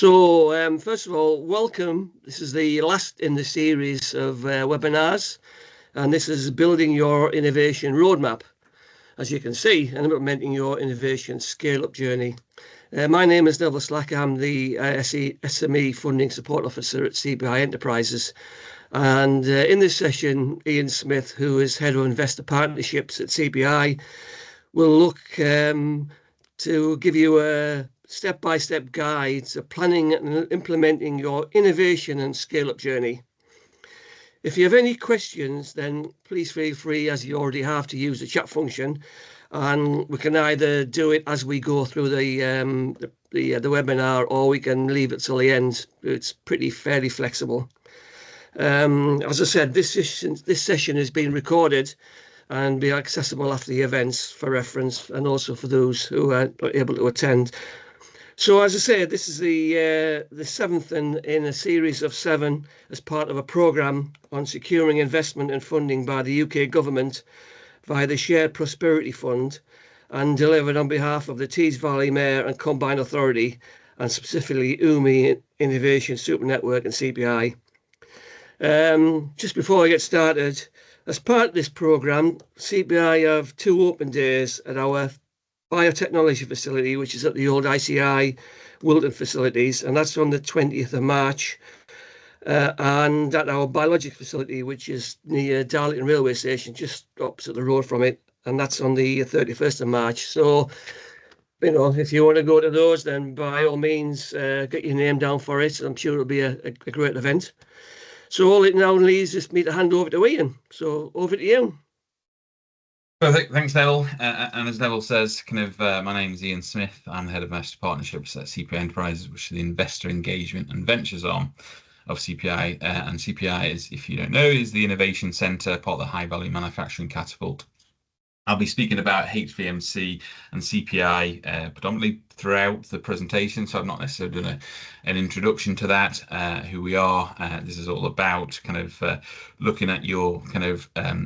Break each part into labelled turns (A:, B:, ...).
A: First of all, welcome. This is the last in the series of webinars, and this is Building Your Innovation Roadmap, as you can see, and implementing your innovation scale-up journey. My name is Neville Slack. I'm the SME Funding Support Officer at CPI Enterprises. And in this session, Ian Smith, who is Head of Investor Partnerships at CPI, will look to give you a step-by-step guide to planning and implementing your innovation and scale-up journey. If you have any questions, then please feel free, as you already have, to use the chat function, and we can either do it as we go through the webinar, or we can leave it till the end. It's fairly flexible. As I said, this session is being recorded and be accessible after the events for reference, and also for those who are not able to attend. So, as I say, this is the seventh in a series of 7 as part of a programme on securing investment and funding by the UK government via the Shared Prosperity Fund, and delivered on behalf of the Tees Valley Mayor and Combined Authority, and specifically UMI Innovation Super Network and CPI. Just before I get started, as part of this programme, CPI have 2 open days at our biotechnology facility, which is at the old ICI Wilton facilities, and that's on the 20th of March, and at our biologic facility, which is near Darlington railway station, just opposite the road from it, and that's on the 31st of March. So, you know, if you want to go to those, then by all means, get your name down for it. I'm sure it'll be a great event. So all it now leaves is me to hand over to Ian. So over to you.
B: Perfect. Thanks, Neville. And as Neville says, my name is Ian Smith. I'm the Head of Investor Partnerships at CPI Enterprises, which is the investor engagement and ventures arm of CPI. And CPI is, if you don't know, is the innovation centre, part of the high value manufacturing catapult. I'll be speaking about HVMC and CPI predominantly throughout the presentation, so I've not necessarily done an introduction to that, who we are. This is all about looking at your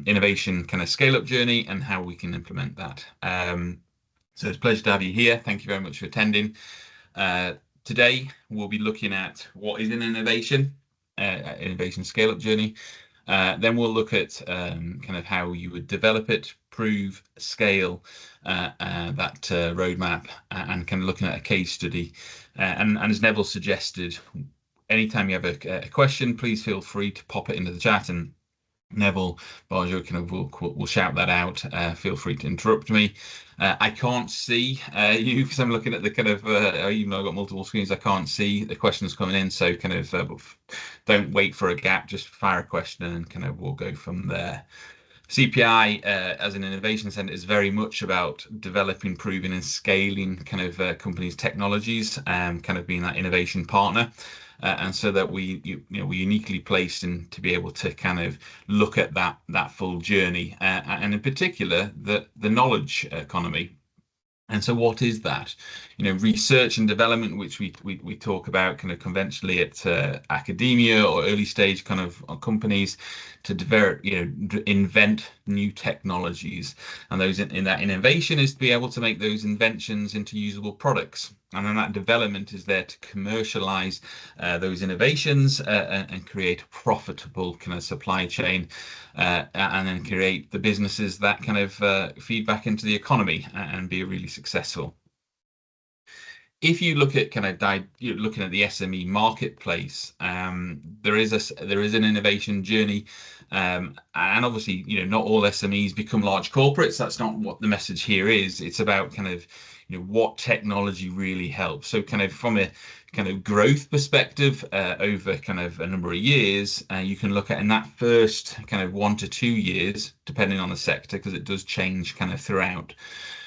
B: innovation scale-up journey and how we can implement that. So it's a pleasure to have you here. Thank you very much for attending. Today, we'll be looking at what is an innovation scale-up journey. Then we'll look at how you would develop it, prove, scale that roadmap, and looking at a case study. And as Neville suggested, anytime you have a question, please feel free to pop it into the chat, and Neville Barjo will shout that out. Feel free to interrupt me. I can't see you because I'm looking at the even though I've got multiple screens, I can't see the questions coming in. So don't wait for a gap, just fire a question and we'll go from there. CPI as an innovation centre is very much about developing, proving and scaling companies' technologies, being that innovation partner. And so that we're uniquely placed in to be able to look at that full journey, and in particular the knowledge economy. And so what is that? Research and development, which we talk about conventionally at academia or early stage companies, to develop, invent new technologies. And those in that innovation is to be able to make those inventions into usable products. And then that development is there to commercialize those innovations and create a profitable supply chain, and then create the businesses that feed back into the economy and be really successful. If you look at you're looking at the SME marketplace, there is an innovation journey, and obviously not all SMEs become large corporates. That's not what the message here is. It's about what technology really helps. So from a growth perspective, over a number of years, you can look at in that first 1 to 2 years, depending on the sector, because it does change throughout.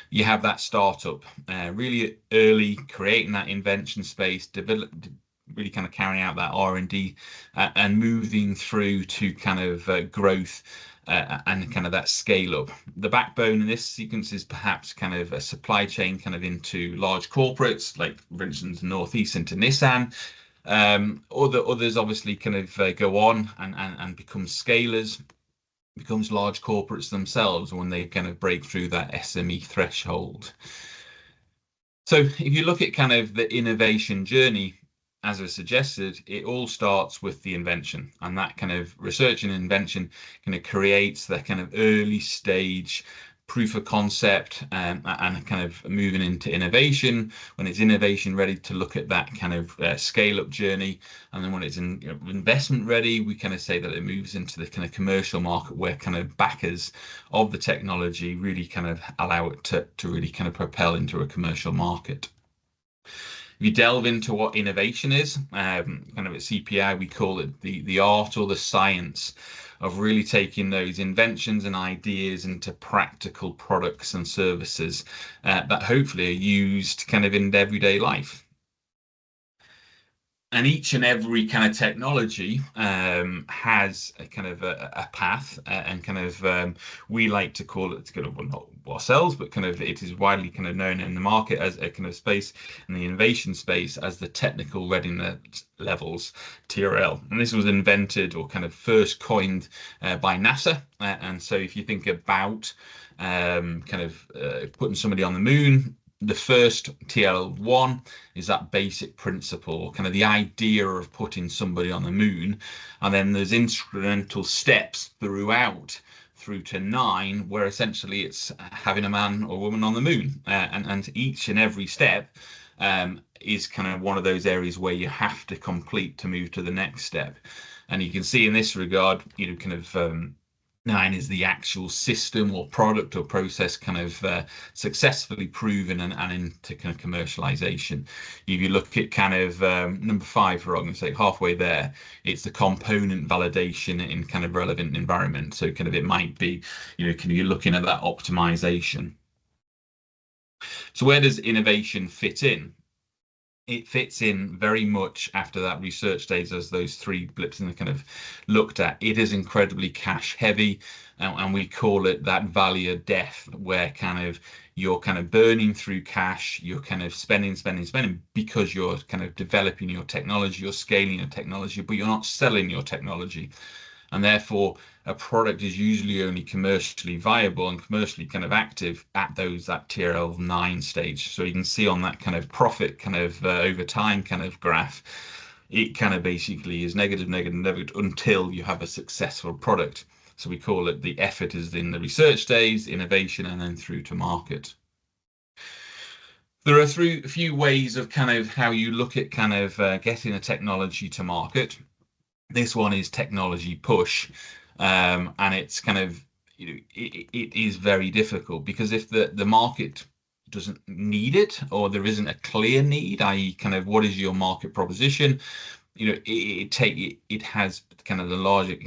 B: You have that startup, really early, creating that invention space, really carrying out that R&D, and moving through to growth, and that scale up. The backbone in this sequence is perhaps a supply chain into large corporates, like for instance Northeast into Nissan. Others obviously go on and become scalers, becomes large corporates themselves when they break through that SME threshold. So if you look at the innovation journey, as I suggested, it all starts with the invention, and that kind of research and invention kind of creates that kind of early stage proof of concept, and kind of moving into innovation. When it's innovation ready, to look at that kind of scale up journey, and then when it's investment ready, we kind of say that it moves into the kind of commercial market, where kind of backers of the technology really kind of allow it to really kind of propel into a commercial market. If you delve into what innovation is, kind of at CPI, we call it the art or the science of really taking those inventions and ideas into practical products and services that hopefully are used kind of in everyday life. And each and every kind of technology has a kind of a path, and kind of we like to call it, kind of, well, not ourselves, but kind of it is widely kind of known in the market as a kind of space, in the innovation space, as the technical readiness levels, TRL. And this was invented, or kind of first coined, by NASA. And so if you think about putting somebody on the moon, the first TL1 is that basic principle, kind of the idea of putting somebody on the moon. And then there's instrumental steps throughout through to 9, where essentially it's having a man or woman on the moon. And each and every step is kind of one of those areas where you have to complete to move to the next step. And you can see in this regard, kind of 9 is the actual system or product or process kind of successfully proven and into kind of commercialization. If you look at kind of number 5, for argument's sake, halfway there, it's the component validation in kind of relevant environment. So kind of it might be, kind of you're looking at that optimization. So where does innovation fit in? It fits in very much after that research days, as those 3 blips in the kind of looked at. It is incredibly cash heavy, and we call it that valley of death, where kind of you're kind of burning through cash, you're kind of spending because you're kind of developing your technology, you're scaling your technology, but you're not selling your technology. And therefore a product is usually only commercially viable and commercially kind of active at that TRL 9 stage. So you can see on that kind of profit kind of over time kind of graph, it kind of basically is negative until you have a successful product. So we call it, the effort is in the research days, innovation, and then through to market. There are a few ways of kind of how you look at kind of getting a technology to market. This one is technology push, and it's kind of, it is very difficult, because if the market doesn't need it, or there isn't a clear need, i.e. kind of what is your market proposition, it has kind of the larger,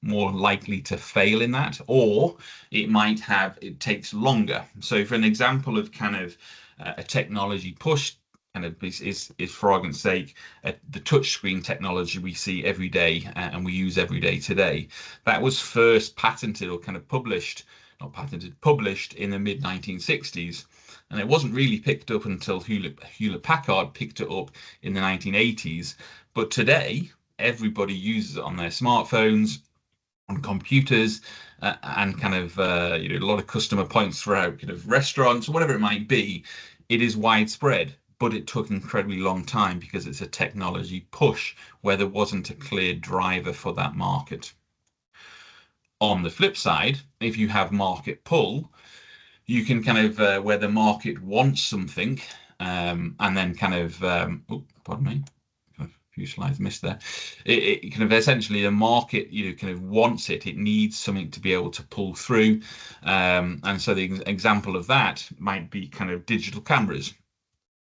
B: more likely to fail in that, or it takes longer. So for an example of kind of a technology push, kind of is for argument's sake, the touchscreen technology we see every day, and we use every day today. That was first patented, or kind of published in the mid 1960s, and it wasn't really picked up until Hewlett Packard picked it up in the 1980s. But today everybody uses it on their smartphones, on computers, and kind of a lot of customer points throughout kind of restaurants, whatever it might be. It is widespread, but it took an incredibly long time because it's a technology push where there wasn't a clear driver for that market. On the flip side, if you have market pull, you can kind of where the market wants something, and then kind of pardon me, a few slides missed there. It kind of essentially, the market kind of wants it needs something to be able to pull through, and so the example of that might be kind of digital cameras.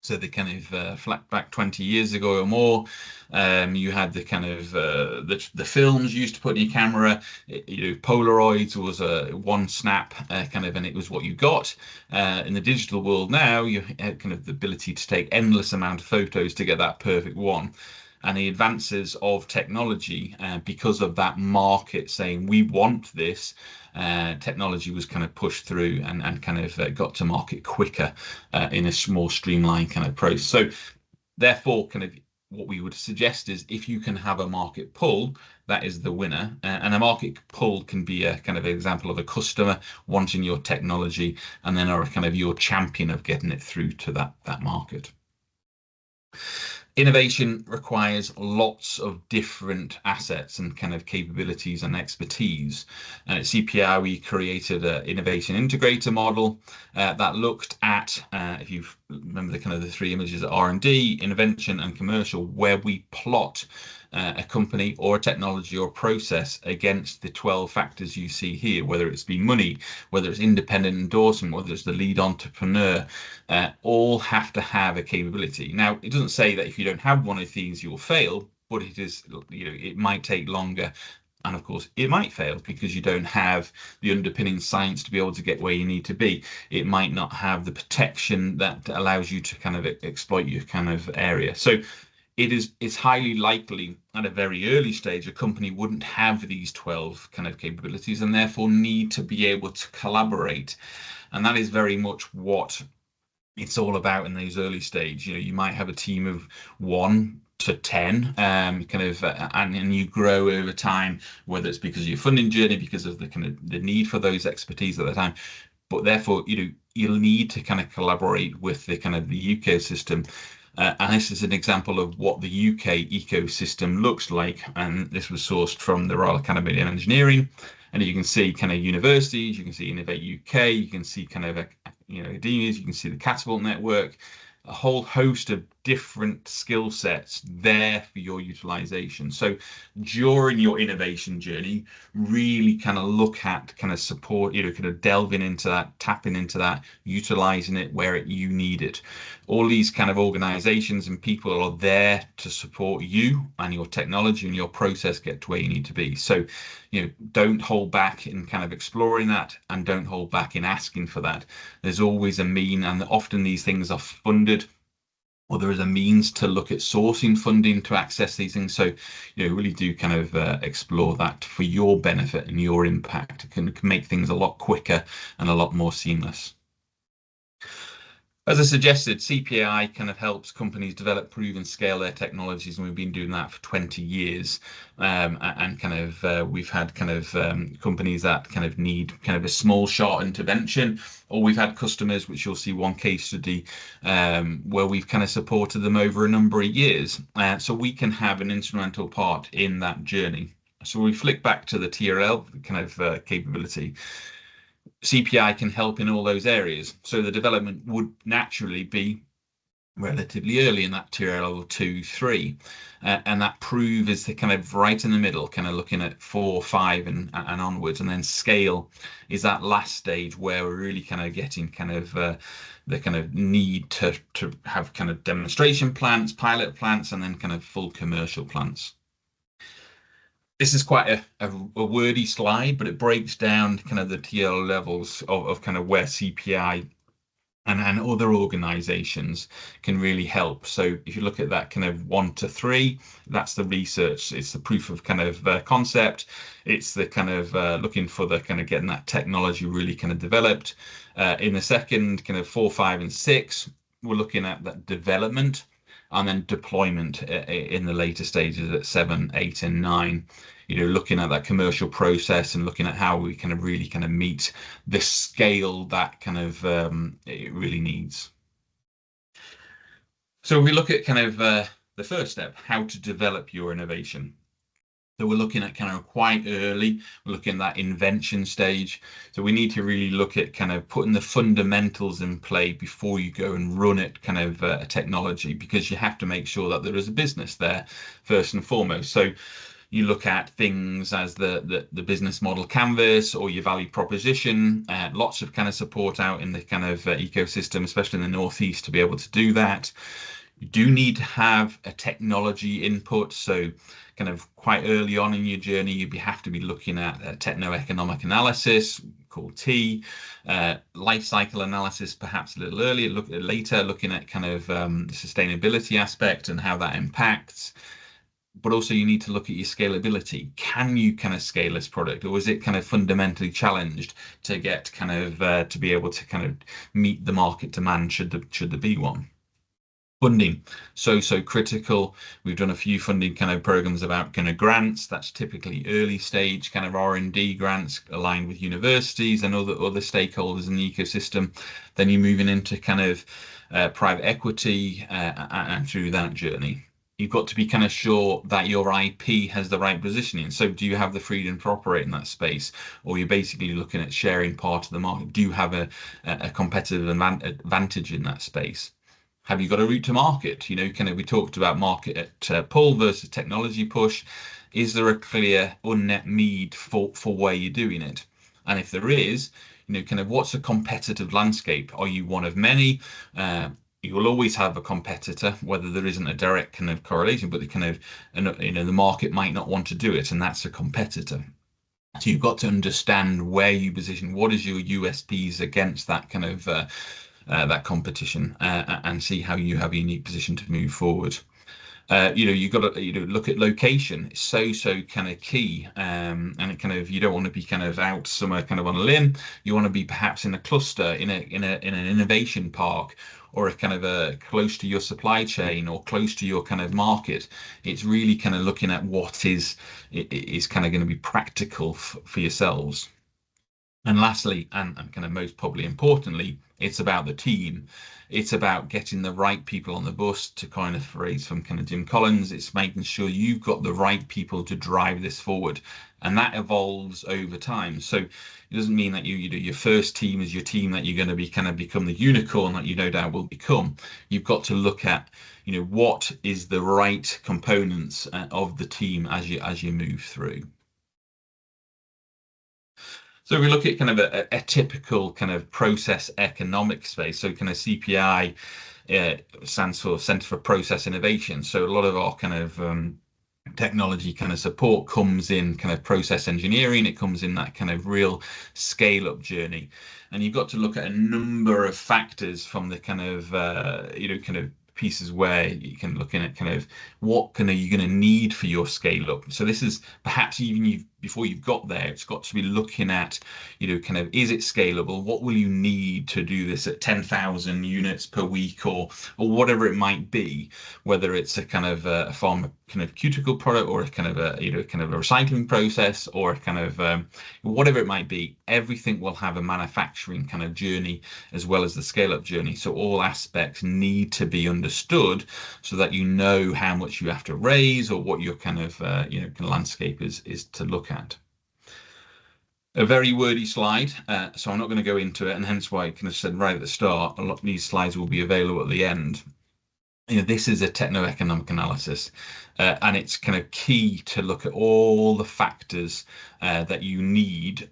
B: So the kind of flat back 20 years ago or more, you had the kind of the films used to put in your camera. Polaroids was a one snap kind of, and it was what you got. In the digital world now, you have kind of the ability to take endless amount of photos to get that perfect one. And the advances of technology, because of that market saying we want this, technology was kind of pushed through and kind of got to market quicker in a more streamlined kind of process. So therefore, kind of what we would suggest is, if you can have a market pull, that is the winner. And a market pull can be a kind of example of a customer wanting your technology, and then are kind of your champion of getting it through to that market. Innovation requires lots of different assets and kind of capabilities and expertise. And at CPI, we created an innovation integrator model that looked at, if you remember the kind of the three images, R&D, invention, and commercial, where we plot a company or a technology or process against the 12 factors you see here, whether it's been money, whether it's independent endorsement, whether it's the lead entrepreneur, all have to have a capability. Now, it doesn't say that if you don't have one of these, you'll fail, but it is, it might take longer. And of course, it might fail because you don't have the underpinning science to be able to get where you need to be. It might not have the protection that allows you to kind of exploit your kind of area. So it's highly likely at a very early stage a company wouldn't have these 12 kind of capabilities and therefore need to be able to collaborate. And that is very much what it's all about in these early stage. You might have a team of 1 to 10 kind of and you grow over time, whether it's because of your funding journey, because of the kind of the need for those expertise at the time, but therefore you'll need to kind of collaborate with the kind of the ecosystem. And this is an example of what the UK ecosystem looks like. And this was sourced from the Royal Academy of Engineering. And you can see kind of universities, you can see Innovate UK, you can see kind of academias, you can see the Catapult Network, a whole host of different skill sets there for your utilization. So during your innovation journey, really kind of look at kind of support, kind of delving into that, tapping into that, utilizing it where you need it. All these kind of organizations and people are there to support you and your technology and your process get to where you need to be. So, don't hold back in kind of exploring that, and don't hold back in asking for that. There's always a mean, and often these things are funded, or there is a means to look at sourcing funding to access these things. So, really do kind of explore that for your benefit and your impact. It can make things a lot quicker and a lot more seamless. As I suggested, CPI kind of helps companies develop, prove, and scale their technologies, and we've been doing that for 20 years. And kind of we've had kind of companies that kind of need kind of a small shot intervention, or we've had customers, which you'll see one case study where we've kind of supported them over a number of years. So we can have an instrumental part in that journey. So we flick back to the TRL kind of capability. CPI can help in all those areas. So the development would naturally be relatively early in that TRL 2, 3. And that prove is the kind of right in the middle, kind of looking at 4, 5 and onwards. And then scale is that last stage where we're really kind of getting kind of the kind of need to have kind of demonstration plants, pilot plants, and then kind of full commercial plants. This is quite a wordy slide, but it breaks down kind of the TL levels of kind of where CPI and other organizations can really help. So if you look at that kind of 1 to 3, that's the research. It's the proof of kind of concept. It's the kind of looking for the kind of getting that technology really kind of developed. In the second kind of 4, 5, and 6, we're looking at that development, and then deployment in the later stages at 7, 8, and 9. Looking at that commercial process and looking at how we kind of really kind of meet the scale that kind of it really needs. So we look at kind of the first step, how to develop your innovation. So we're looking at kind of quite early, we're looking at that invention stage. So we need to really look at kind of putting the fundamentals in play before you go and run it kind of a technology, because you have to make sure that there is a business there first and foremost. So you look at things as the business model canvas or your value proposition, lots of kind of support out in the kind of ecosystem, especially in the Northeast, to be able to do that. You do need to have a technology input. So kind of quite early on in your journey, you have to be looking at techno-economic analysis, called T, life cycle analysis, perhaps a little earlier, later, looking at kind of the sustainability aspect and how that impacts. But also you need to look at your scalability. Can you kind of scale this product, or is it kind of fundamentally challenged to get kind of to be able to kind of meet the market demand should there be one? Funding, so critical. We've done a few funding kind of programs about kind of grants. That's typically early stage kind of R&D grants aligned with universities and other stakeholders in the ecosystem. Then you're moving into kind of private equity and through that journey. You've got to be kind of sure that your IP has the right positioning. So do you have the freedom to operate in that space? Or you're basically looking at sharing part of the market? Do you have a competitive advantage in that space? Have you got a route to market? Kind of we talked about market pull versus technology push. Is there a clear unmet need for where you're doing it? And if there is, kind of what's the competitive landscape? Are you one of many? You will always have a competitor, whether there isn't a direct kind of correlation, but the kind of, the market might not want to do it, and that's a competitor. So you've got to understand where you position, what is your USPs against that kind of that competition, and see how you have a unique position to move forward. You've got to look at location. It's so kind of key, and it kind of you don't want to be kind of out somewhere kind of on a limb. You want to be perhaps in a cluster, in an innovation park, or a kind of a close to your supply chain or close to your kind of market. It's really kind of looking at what is kind of going to be practical for yourselves. And lastly, and kind of most probably importantly, it's about the team. It's about getting the right people on the bus, to kind of phrase from kind of Jim Collins. It's making sure you've got the right people to drive this forward. And that evolves over time. So it doesn't mean that your first team is your team that you're going to be kind of become the unicorn that you no doubt will become. You've got to look at, what is the right components of the team as you move through. So we look at kind of a typical kind of process economic space. So kind of CPI stands for Center for Process Innovation. So a lot of our kind of technology kind of support comes in kind of process engineering. It comes in that kind of real scale up journey. And you've got to look at a number of factors from the kind of, kind of pieces where you can look in at kind of what are you going to need for your scale up. So this is perhaps even before you've got there, it's got to be looking at, kind of, is it scalable? What will you need to do this at 10,000 units per week or whatever it might be, whether it's a kind of a pharmaceutical product or a kind of kind of a recycling process or a kind of whatever it might be. Everything will have a manufacturing kind of journey as well as the scale up journey. So all aspects need to be understood so that you know how much you have to raise or what your kind of kind of landscape is to look at. A very wordy slide, so I'm not going to go into it, and hence why I kind of said right at the start, a lot of these slides will be available at the end. This is a techno-economic analysis, and it's kind of key to look at all the factors that you need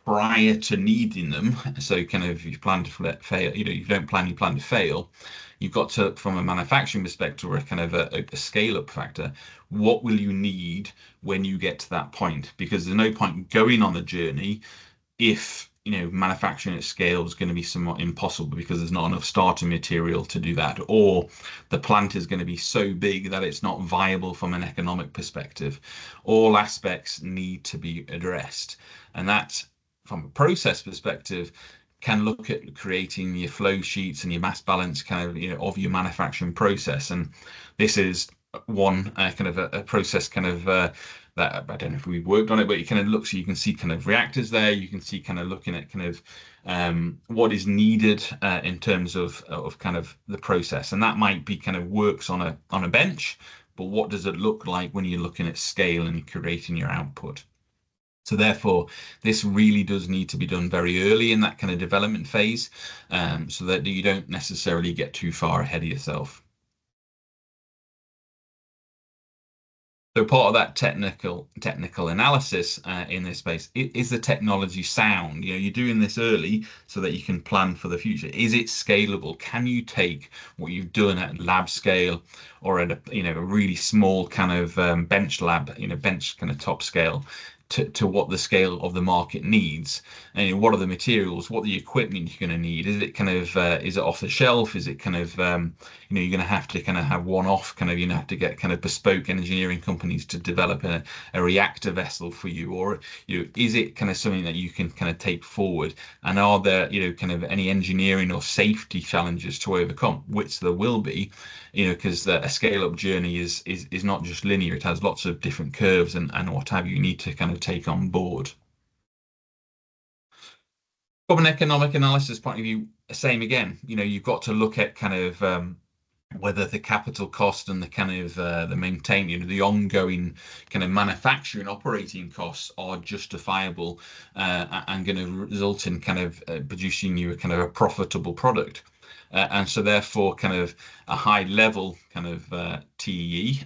B: prior to needing them. So kind of if you plan to fail, you don't plan, you plan to fail. You've got to, from a manufacturing perspective or a kind of a scale-up factor, what will you need when you get to that point? Because there's no point going on the journey if manufacturing at scale is going to be somewhat impossible because there's not enough starting material to do that, or the plant is going to be so big that it's not viable from an economic perspective. All aspects need to be addressed, and that, from a process perspective, can look at creating your flow sheets and your mass balance kind of of your manufacturing process. And this is one kind of a process kind of that I don't know if we've worked on it, but you kind of look, so you can see kind of reactors there. You can see kind of looking at kind of what is needed in terms of kind of the process, and that might be kind of works on a bench, but what does it look like when you're looking at scale and creating your output? So therefore, this really does need to be done very early in that kind of development phase, so that you don't necessarily get too far ahead of yourself. So part of that technical analysis in this space is the technology sound. You're doing this early so that you can plan for the future. Is it scalable? Can you take what you've done at lab scale or at a really small kind of bench lab, bench kind of top scale, to what the scale of the market needs, and what are the materials, what are the equipment you're going to need? Is it kind of is it off the shelf? Is it kind of you're going to have have one-off kind of have to get kind of bespoke engineering companies to develop a reactor vessel for you, or is it kind of something that you can kind of take forward? And are there kind of any engineering or safety challenges to overcome, which there will be, because a scale-up journey is not just linear. It has lots of different curves and what have you need to kind of take on board. From an economic analysis point of view, same again. You've got to look at kind of whether the capital cost and the kind of the maintain, the ongoing kind of manufacturing operating costs are justifiable and going to result in kind of producing you a kind of a profitable product. And so therefore kind of a high level kind of TEE,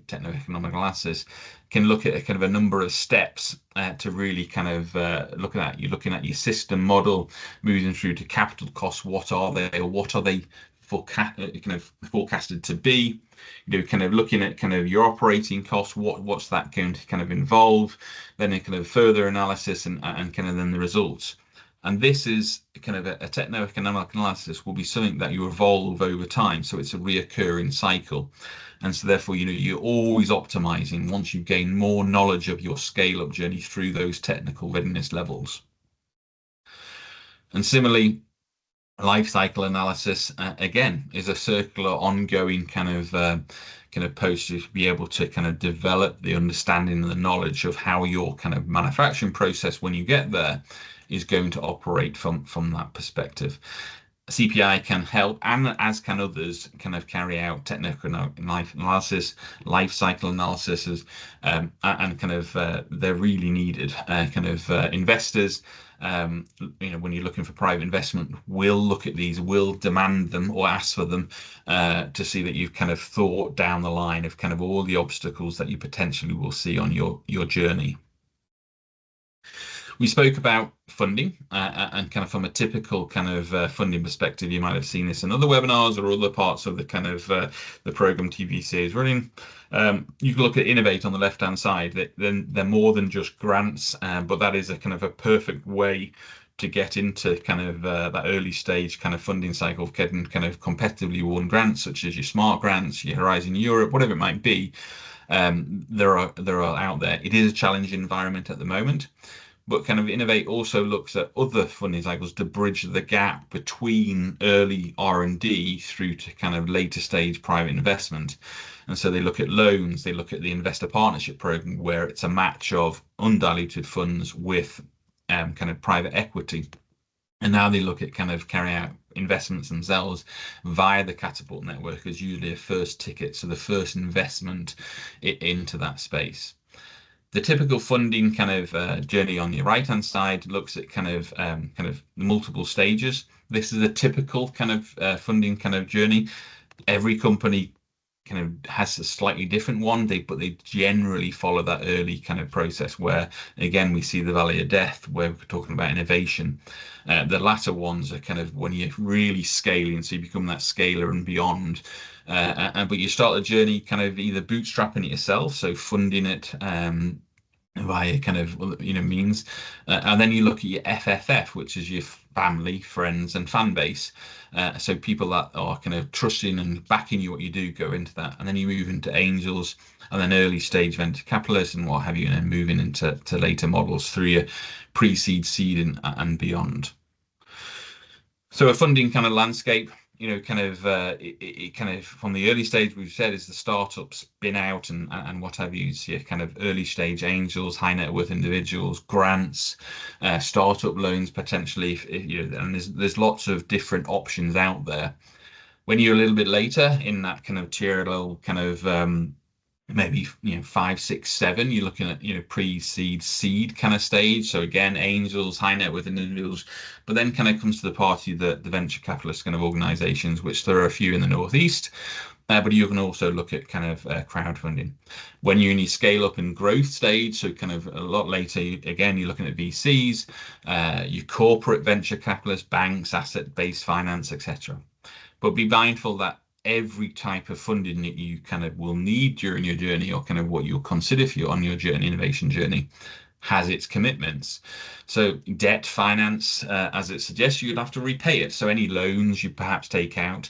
B: techno-economic analysis, can look at a kind of a number of steps to really kind of look at that. You're looking at your system model, moving through to capital costs. What are they, or what are they kind of forecasted to be? Kind of looking at kind of your operating costs. What's that going to kind of involve? Then a kind of further analysis and kind of then the results. And this is kind of a techno-economic analysis will be something that you evolve over time. So it's a reoccurring cycle. And so therefore, you're always optimizing once you gain more knowledge of your scale-up journey through those technical readiness levels. And similarly, life cycle analysis, again, is a circular, ongoing kind of post to be able to kind of develop the understanding and the knowledge of how your kind of manufacturing process, when you get there, is going to operate from that perspective. CPI can help, and as can others, kind of carry out technical life analysis, life cycle analysis, and kind of they're really needed. Investors, when you're looking for private investment, will look at these, will demand them or ask for them to see that you've kind of thought down the line of kind of all the obstacles that you potentially will see on your journey. We spoke about funding and kind of from a typical kind of funding perspective, you might have seen this in other webinars or other parts of the kind of the program TVC is running. You can look at Innovate on the left-hand side. Then they're more than just grants, but that is a kind of a perfect way to get into kind of that early stage kind of funding cycle of getting kind of competitively won grants, such as your Smart grants, your Horizon Europe, whatever it might be. There are out there. It is a challenging environment at the moment. But kind of Innovate also looks at other funding cycles to bridge the gap between early R&D through to kind of later stage private investment. And so they look at loans, they look at the investor partnership program, where it's a match of undiluted funds with kind of private equity. And now they look at kind of carrying out investments themselves via the Catapult network as usually a first ticket, so the first investment into that space. The typical funding kind of journey on your right-hand side looks at kind of multiple stages. This is a typical kind of funding kind of journey. Every company kind of has a slightly different one, but they generally follow that early kind of process where, again, we see the valley of death where we're talking about innovation. The latter ones are kind of when you're really scaling, so you become that scaler and beyond. But you start the journey kind of either bootstrapping it yourself, so funding it via kind of means, and then you look at your FFF, which is your family, friends, and fan base. So people that are kind of trusting and backing you what you do go into that, and then you move into angels, and then early stage venture capitalists and what have you, and then moving into later models through your pre-seed, seed, and beyond. So a funding kind of landscape, it kind of from the early stage we've said is the startup spin out and what have you. So kind of early stage angels, high net worth individuals, grants, startup loans potentially, and there's lots of different options out there. When you're a little bit later in that kind of tier level kind of maybe 5, 6, 7, you're looking at pre-seed, seed kind of stage. So again, angels, high net worth individuals, but then kind of comes to the party the venture capitalist kind of organizations, which there are a few in the Northeast. But you can also look at kind of crowdfunding. When you're in your scale up and growth stage, so kind of a lot later, again, you're looking at VCs, your corporate venture capitalists, banks, asset-based finance, etc. But be mindful that every type of funding that you kind of will need during your journey, or kind of what you'll consider for you on your journey, innovation journey, has its commitments. So debt finance, as it suggests, you'd have to repay it. So any loans you perhaps take out,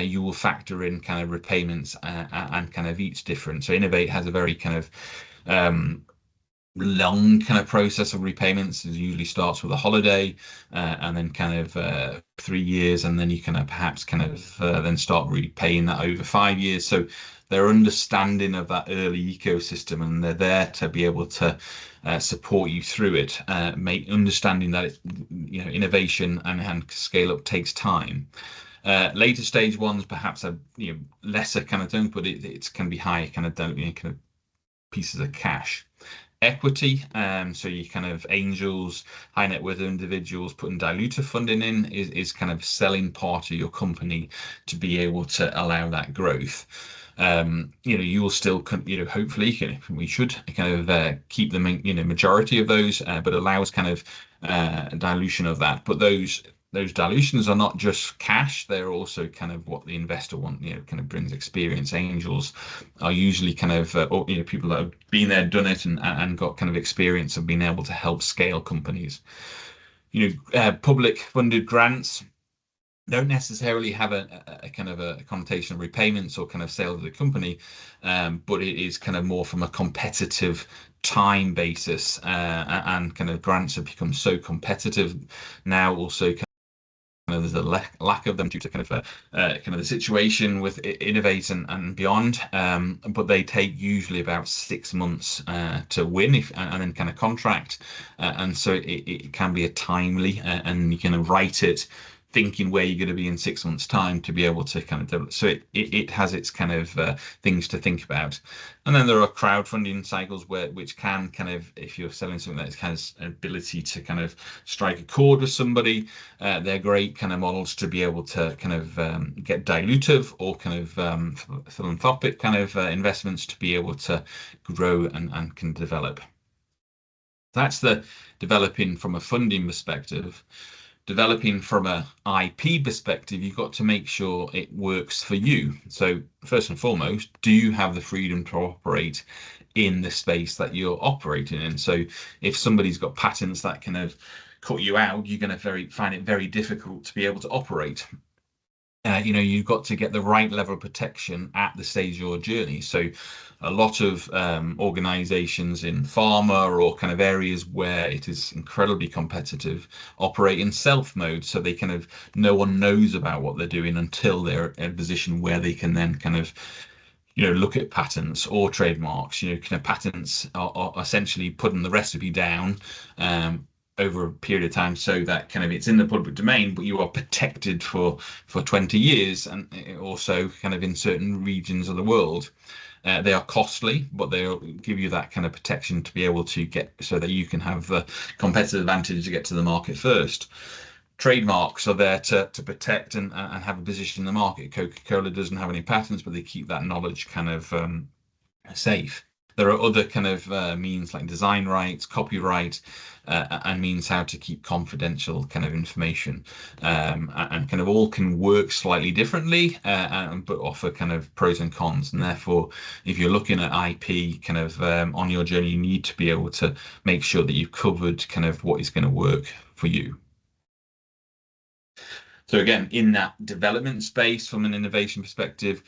B: you will factor in kind of repayments and kind of each different. So Innovate has a very kind of long kind of process of repayments. It usually starts with a holiday and then kind of 3 years, and then you can perhaps kind of then start repaying that over 5 years. So their understanding of that early ecosystem, and they're there to be able to support you through it, understanding that it's, innovation and scale up takes time. Later stage ones perhaps are lesser kind of things, but it can be higher kind of kind of pieces of cash. Equity, so you kind of angels, high net worth individuals putting dilutive funding in is kind of selling part of your company to be able to allow that growth. You will still, hopefully, we should kind of keep the majority of those, but allows kind of dilution of that. But those dilutions are not just cash, they're also kind of what the investor want, kind of brings experience. Angels are usually kind of people that have been there, done it, and got kind of experience of being able to help scale companies. Public funded grants don't necessarily have a kind of a connotation of repayments or kind of sale of the company, but it is kind of more from a competitive time basis, and kind of grants have become so competitive now. Also, there's a lack of them due to kind of the situation with Innovate and beyond. But they take usually about 6 months to win and then kind of contract. And so it can be a timely, and you can write it thinking where you're going to be in 6 months' time to be able to kind of develop. So it has its kind of things to think about. And then there are crowdfunding cycles which can kind of, if you're selling something that has an ability to kind of strike a chord with somebody, they're great kind of models to be able to kind of get dilutive or kind of philanthropic kind of investments to be able to grow and can develop. That's the developing from a funding perspective. Developing from a IP perspective, you've got to make sure it works for you. So first and foremost, do you have the freedom to operate in the space that you're operating in? So if somebody's got patents that kind of cut you out, you're going to find it very difficult to be able to operate. You've got to get the right level of protection at the stage of your journey. So a lot of organizations in pharma or kind of areas where it is incredibly competitive operate in stealth mode. So they kind of, no one knows about what they're doing until they're in a position where they can then kind of look at patents or trademarks. Kind of patents are essentially putting the recipe down over a period of time so that kind of it's in the public domain, but you are protected for 20 years, and also kind of in certain regions of the world. They are costly, but they'll give you that kind of protection to be able to get so that you can have the competitive advantage to get to the market first. Trademarks are there to protect and have a position in the market. Coca-Cola doesn't have any patents, but they keep that knowledge kind of safe. There are other kind of means like design rights, copyright, and means how to keep confidential kind of information, and kind of all can work slightly differently, but offer kind of pros and cons. And therefore, if you're looking at IP kind of on your journey, you need to be able to make sure that you've covered kind of what is going to work for you. So again, in that development space, from an innovation perspective,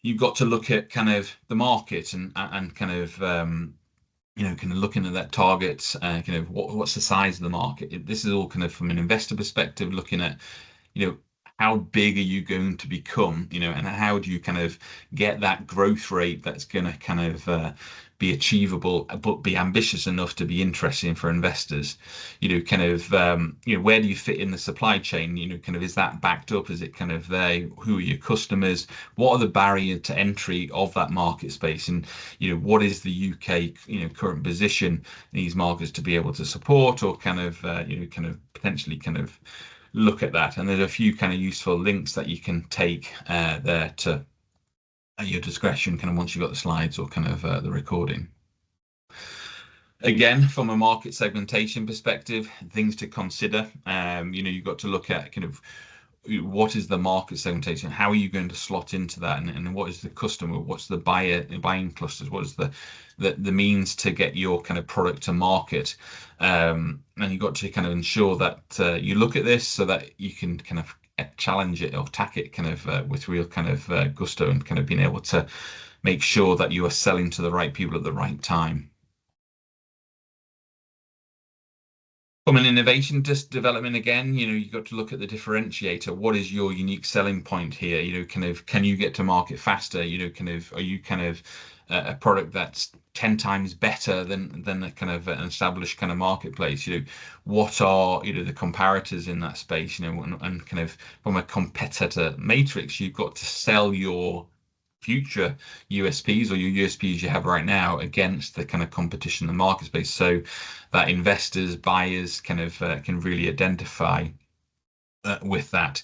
B: you've got to look at kind of the market and kind of kind of looking at that targets, kind of what's the size of the market. This is all kind of from an investor perspective, looking at how big are you going to become, and how do you kind of get that growth rate that's going to kind of be achievable, but be ambitious enough to be interesting for investors. Kind of where do you fit in the supply chain? Kind of, is that backed up? Is it kind of there? Who are your customers? What are the barriers to entry of that market space? And what is the UK current position in these markets to be able to support, or kind of kind of potentially kind of look at that. And there's a few kind of useful links that you can take there to at your discretion, kind of once you've got the slides or kind of the recording. Again, from a market segmentation perspective, things to consider. You've got to look at kind of what is the market segmentation, how are you going to slot into that, and what is the customer, what's the buying clusters, what is the means to get your kind of product to market, and you've got to kind of ensure that you look at this so that you can kind of challenge it or attack it kind of with real kind of gusto, and kind of being able to make sure that you are selling to the right people at the right time. From an innovation just development again, you've got to look at the differentiator. What is your unique selling point here? Can you get to market faster? Are you kind of a product that's 10 times better than a kind of an established kind of marketplace? What are, the comparators in that space? And kind of from a competitor matrix, you've got to sell your future USPs or your USPs you have right now against the kind of competition in the market space, so that investors, buyers kind of can really identify with that.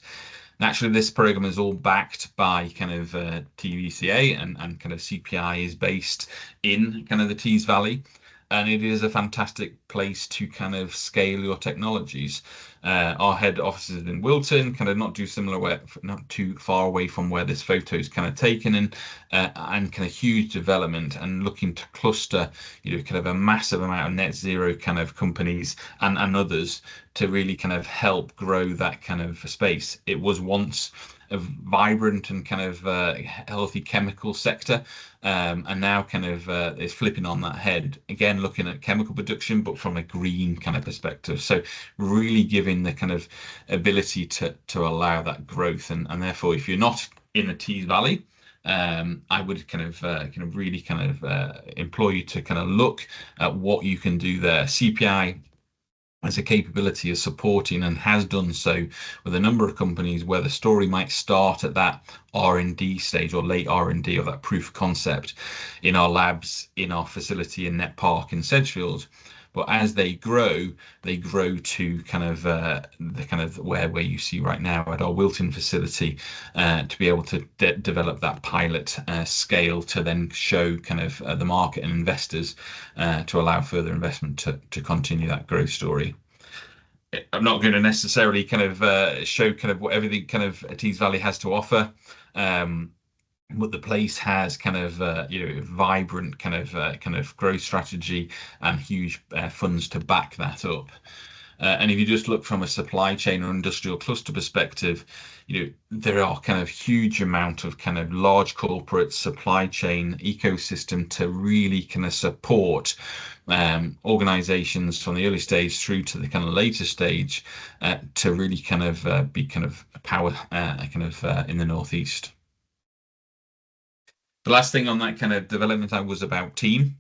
B: Naturally, this program is all backed by kind of TVCA and kind of CPI is based in kind of the Tees Valley. And it is a fantastic place to kind of scale your technologies. Our head office is in Wilton, kind of not too similar, where not too far away from where this photo is kind of taken, and kind of huge development and looking to cluster, kind of a massive amount of net zero kind of companies and others to really kind of help grow that kind of space. It was once a vibrant and kind of healthy chemical sector, and now kind of is flipping on that head again, looking at chemical production, but from a green kind of perspective. So really giving the kind of ability to allow that growth, and therefore, if you're not in the Tees Valley, I would kind of really kind of employ you to kind of look at what you can do there. CPI has a capability of supporting and has done so with a number of companies where the story might start at that R&D stage or late R&D, or that proof of concept in our labs, in our facility in Net Park in Sedgefield. But as they grow to kind of the kind of where you see right now at our Wilton facility, to be able to develop that pilot scale to then show kind of the market and investors, to allow further investment to continue that growth story. I'm not going to necessarily kind of show kind of what everything kind of Tees Valley has to offer. But the place has kind of vibrant kind of growth strategy and huge funds to back that up. And if you just look from a supply chain or industrial cluster perspective, there are kind of huge amount of kind of large corporate supply chain ecosystem to really kind of support organizations from the early stage through to the kind of later stage, to really kind of be kind of power in the Northeast. The last thing on that kind of development I was about team.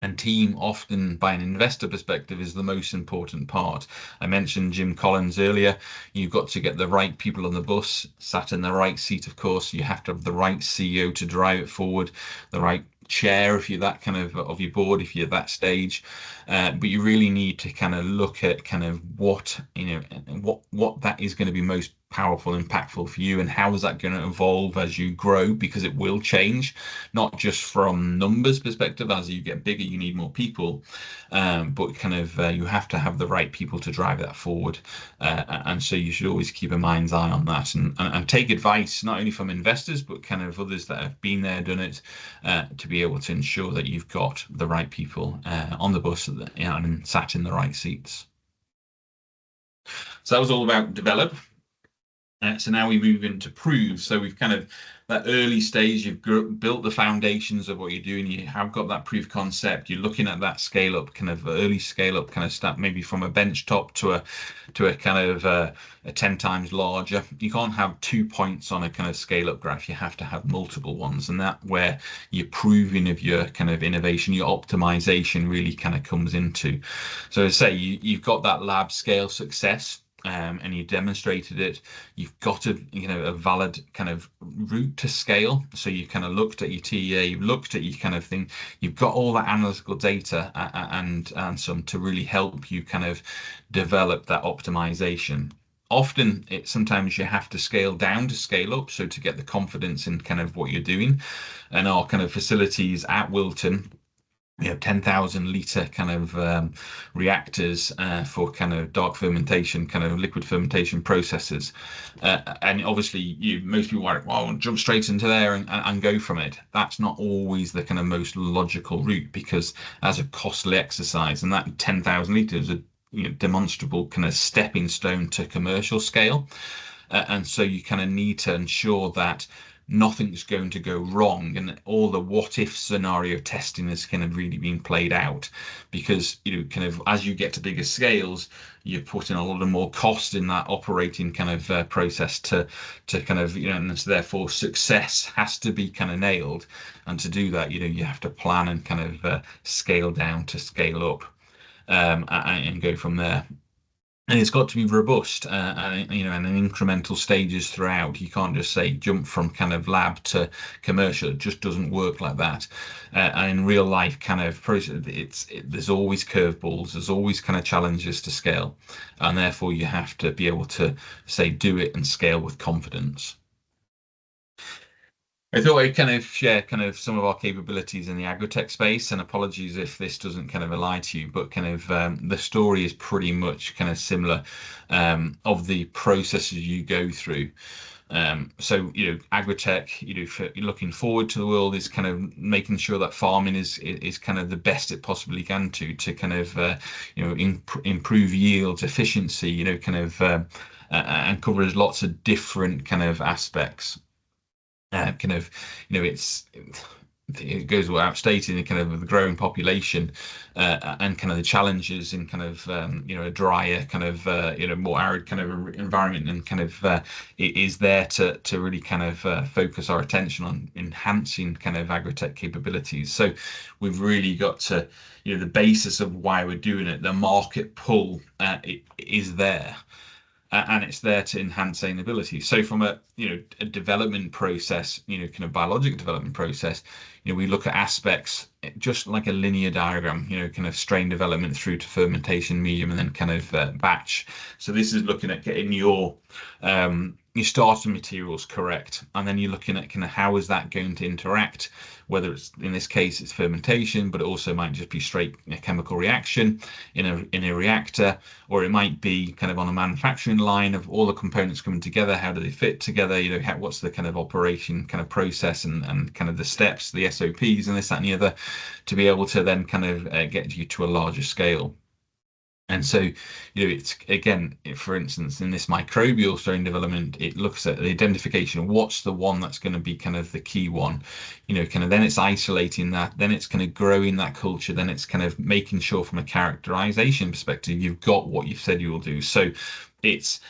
B: And team, often by an investor perspective, is the most important part. I mentioned Jim Collins earlier. You've got to get the right people on the bus, sat in the right seat, of course. You have to have the right CEO to drive it forward, the right chair if you're that kind of your board, if you're at that stage. But you really need to kind of look at kind of what that is going to be most powerful, impactful for you, and how is that going to evolve as you grow, because it will change, not just from numbers perspective. As you get bigger, you need more people, but kind of you have to have the right people to drive that forward, and so you should always keep a mind's eye on that, and take advice not only from investors but kind of others that have been there, done it, to be able to ensure that you've got the right people on the bus, and sat in the right seats. So that was all about develop. So now we move into prove. So we've kind of, that early stage, you've built the foundations of what you're doing. You have got that proof concept. You're looking at that scale up, kind of early scale up kind of stuff, maybe from a bench top to a kind of a 10 times larger. You can't have 2 points on a kind of scale up graph. You have to have multiple ones, and that where you're proving of your kind of innovation, your optimization really kind of comes into. So as I say, you've got that lab scale success. And you demonstrated it. You've got a valid kind of route to scale. So you kind of looked at your TEA, you've looked at your kind of thing. You've got all that analytical data and some to really help you kind of develop that optimization. Often sometimes you have to scale down to scale up, so to get the confidence in kind of what you're doing. And our kind of facilities at Wilton, we have 10,000 litre kind of reactors for kind of dark fermentation, kind of liquid fermentation processes. And obviously, most people are like, well, jump straight into there and go from it. That's not always the kind of most logical route, because as a costly exercise, and that 10,000 litres is a demonstrable kind of stepping stone to commercial scale. And so you kind of need to ensure that nothing's going to go wrong, and all the what if scenario testing has kind of really been played out, because kind of as you get to bigger scales, you're putting a lot of more cost in that operating kind of process to kind of and so therefore success has to be kind of nailed, and to do that you have to plan and kind of scale down to scale up, and go from there. And it's got to be robust, and and in incremental stages throughout. You can't just say jump from kind of lab to commercial. It just doesn't work like that. And in real life kind of process, there's always curveballs. There's always kind of challenges to scale, and therefore you have to be able to say do it and scale with confidence. I thought I'd kind of share kind of some of our capabilities in the agritech space, and apologies if this doesn't kind of align to you, but kind of the story is pretty much kind of similar, of the processes you go through. So agritech, for looking forward to the world, is kind of making sure that farming is kind of the best it possibly can to kind of improve yields, efficiency, kind of and covers lots of different kind of aspects. Kind of, it goes without stating, the kind of the growing population, and kind of the challenges in kind of a drier kind of more arid kind of environment, and kind of it is there to really kind of focus our attention on enhancing kind of agritech capabilities. So we've really got to the basis of why we're doing it, the market pull, it is there. And it's there to enhance sustainability. So from a a development process, kind of biological development process, we look at aspects just like a linear diagram, kind of strain development through to fermentation medium, and then kind of batch. So this is looking at getting your starting materials correct, and then you're looking at kind of how is that going to interact, whether it's, in this case, it's fermentation, but it also might just be straight chemical reaction in a reactor, or it might be kind of on a manufacturing line of all the components coming together. How do they fit together? What's the kind of operation kind of process, and kind of the steps, the SOPs, and this, that, and the other, to be able to then kind of get you to a larger scale. And so, it's again, for instance, in this microbial strain development, it looks at the identification of what's the one that's going to be kind of the key one, kind of then it's isolating that, then it's kind of growing that culture, then it's kind of making sure from a characterization perspective, you've got what you've said you will do. So it's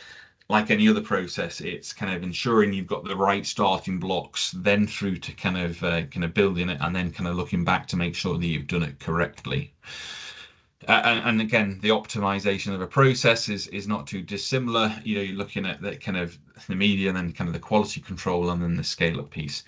B: like any other process, it's kind of ensuring you've got the right starting blocks, then through to kind of building it, and then kind of looking back to make sure that you've done it correctly. And again, the optimization of a process is not too dissimilar. You're looking at the kind of the media, and then kind of the quality control, and then the scale up piece.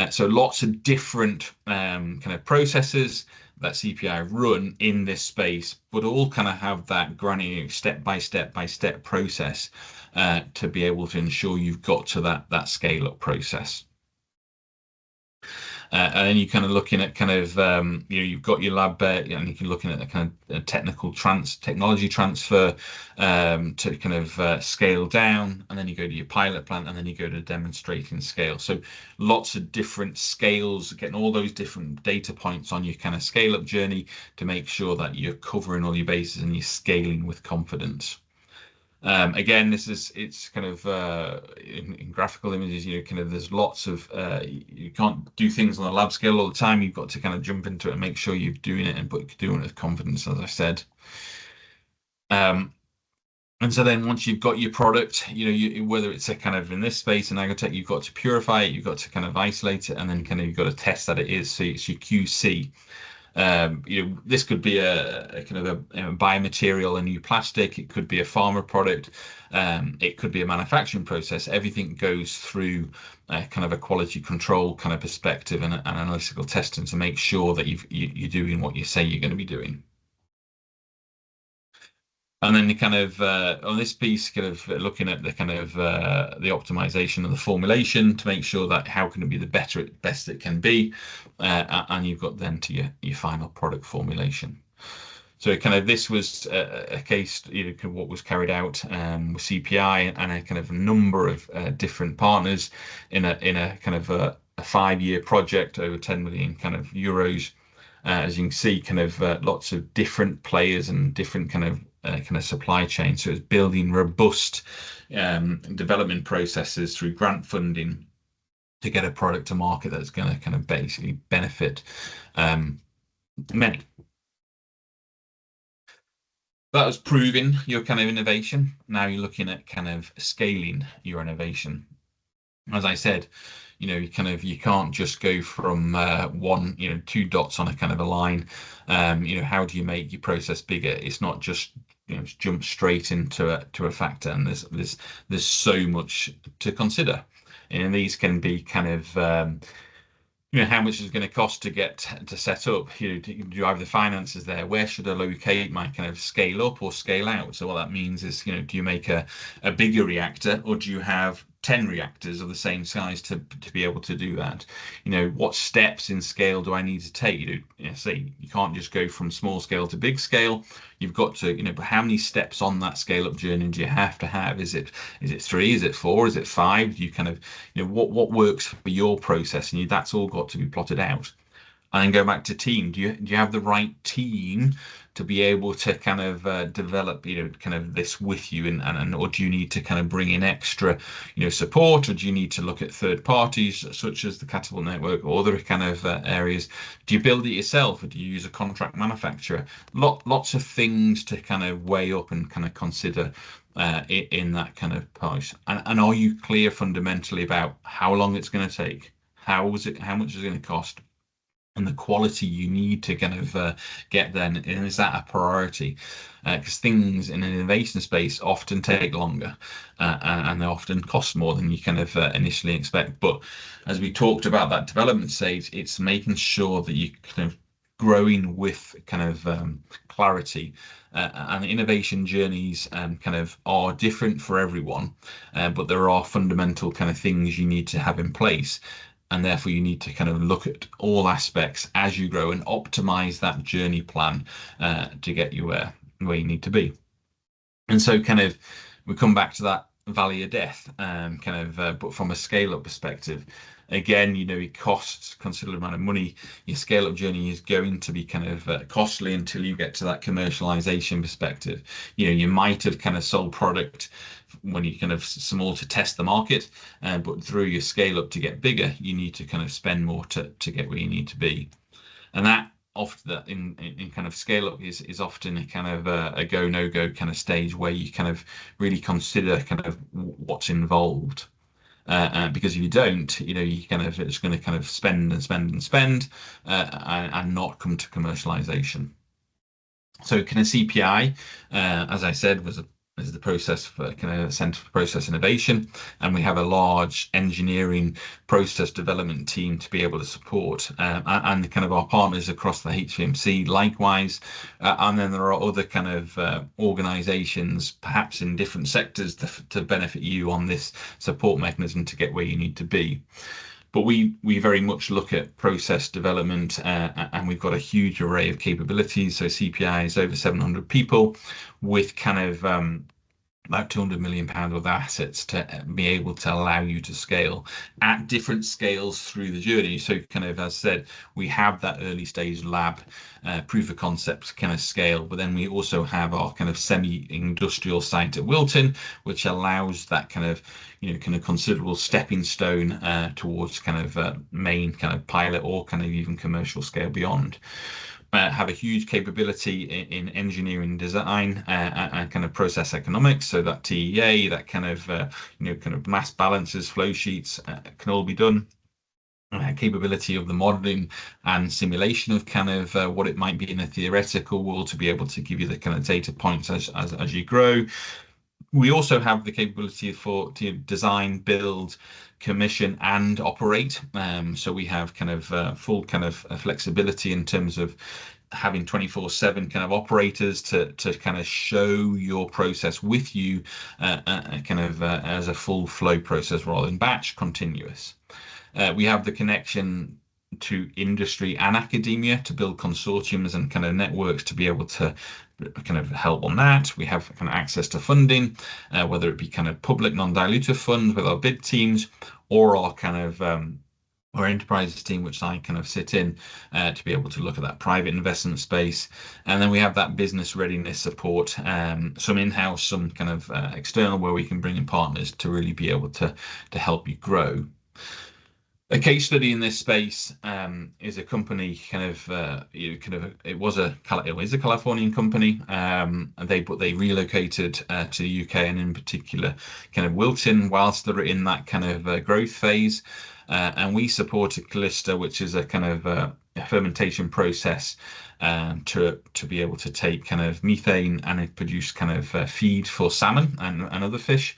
B: So lots of different kind of processes that CPI run in this space, but all kind of have that granular step by step process to be able to ensure you've got to that scale up process. And then you're kind of looking at kind of you've got your lab and you can looking at the kind of technology transfer to kind of scale down, and then you go to your pilot plant, and then you go to demonstrating scale. So lots of different scales, getting all those different data points on your kind of scale up journey to make sure that you're covering all your bases and you're scaling with confidence. Again, it's kind of in graphical images, kind of there's lots of you can't do things on a lab scale all the time. You've got to kind of jump into it and make sure you're doing it, and but doing it with confidence, as I said. And so then once you've got your product, whether it's a kind of in this space in agritech, you've got to purify it, you've got to kind of isolate it, and then kind of you've got to test that it is. So it's your QC. This could be a kind of a biomaterial, a new plastic. It could be a pharma product. It could be a manufacturing process. Everything goes through kind of a quality control kind of perspective and analytical testing to make sure that you're doing what you say you're going to be doing. And then you kind of on this piece, kind of looking at the kind of the optimization of the formulation to make sure that how can it be the best it can be, and you've got then to your final product formulation. So kind of this was a case, what was carried out with CPI and a kind of number of different partners in a kind of a 5-year project over 10 million kind of euros. As you can see, kind of lots of different players and different kind of supply chain. So it's building robust development processes through grant funding to get a product to market that's going to kind of basically benefit many. That was proving your kind of innovation. Now you're looking at kind of scaling your innovation. As I said, you can't just go from one, two dots on a kind of a line. How do you make your process bigger? It's not just jump straight into a factor, and there's so much to consider. And these can be kind of how much is it going to cost to get to set up? Do you have the finances there? Where should I locate my kind of scale up or scale out? So what that means is, do you make a bigger reactor, or do you have 10 reactors of the same size to be able to do that? What steps in scale do I need to take? Say you can't just go from small scale to big scale. You've got to, but how many steps on that scale up journey do you have to have? Is it 3? Is it 4? Is it 5? Do you kind of, what works for your process? And that's all got to be plotted out. And then go back to team. Do you have the right team to be able to kind of develop, kind of this with you, and or do you need to kind of bring in extra, support, or do you need to look at third parties such as the Catapult Network or other kind of areas? Do you build it yourself, or do you use a contract manufacturer? Lots of things to kind of weigh up and kind of consider in that kind of price. And are you clear fundamentally about how long it's going to take? How much is it going to cost? And the quality you need to kind of get then, and is that a priority? Because things in an innovation space often take longer, and they often cost more than you kind of initially expect. But as we talked about that development stage, it's making sure that you kind of growing with kind of clarity, and innovation journeys kind of are different for everyone, but there are fundamental kind of things you need to have in place, and therefore you need to kind of look at all aspects as you grow and optimize that journey plan to get you where you need to be. And so kind of we come back to that valley of death, but from a scale up perspective, again, it costs considerable amount of money. Your scale up journey is going to be kind of costly until you get to that commercialization perspective. You might have kind of sold product when you kind of small to test the market, but through your scale up to get bigger, you need to kind of spend more to get where you need to be. And that often in kind of scale up is often a kind of a go no go kind of stage where you kind of really consider kind of what's involved. Because if you don't, you kind of it's going to kind of spend and spend and spend, and not come to commercialization. So kind of CPI, as I said, is the process for kind of Centre for Process Innovation, and we have a large engineering process development team to be able to support, and kind of our partners across the HVMC likewise, and then there are other kind of organisations, perhaps in different sectors, to benefit you on this support mechanism to get where you need to be. But we very much look at process development, and we've got a huge array of capabilities. So CPI is over 700 people with kind of about 200 million pounds of assets to be able to allow you to scale at different scales through the journey. So kind of, as I said, we have that early stage lab proof of concept kind of scale, but then we also have our kind of semi-industrial site at Wilton, which allows that kind of considerable stepping stone towards kind of main kind of pilot or kind of even commercial scale beyond. Have a huge capability in engineering design and kind of process economics. So that TEA, that kind of kind of mass balances, flow sheets can all be done. Capability of the modeling and simulation of kind of what it might be in a theoretical world to be able to give you the kind of data points as you grow. We also have the capability to design, build, commission, and operate. So we have kind of full kind of flexibility in terms of having 24/7 kind of operators to kind of show your process with you, kind of as a full flow process rather than batch continuous. We have the connection to industry and academia to build consortiums and kind of networks to be able to kind of help on that. We have kind of access to funding, whether it be kind of public non-dilutive funds with our bid teams, or our kind of our enterprises team, which I kind of sit in, to be able to look at that private investment space. And then we have that business readiness support, some in-house, some kind of external, where we can bring in partners to really be able to help you grow. A case study in this space is a company it is a Californian company, and they relocated to the UK, and in particular kind of Wilton whilst they're in that kind of growth phase, and we supported Callista, which is a kind of a fermentation process to be able to take kind of methane and it produce kind of feed for salmon and other fish,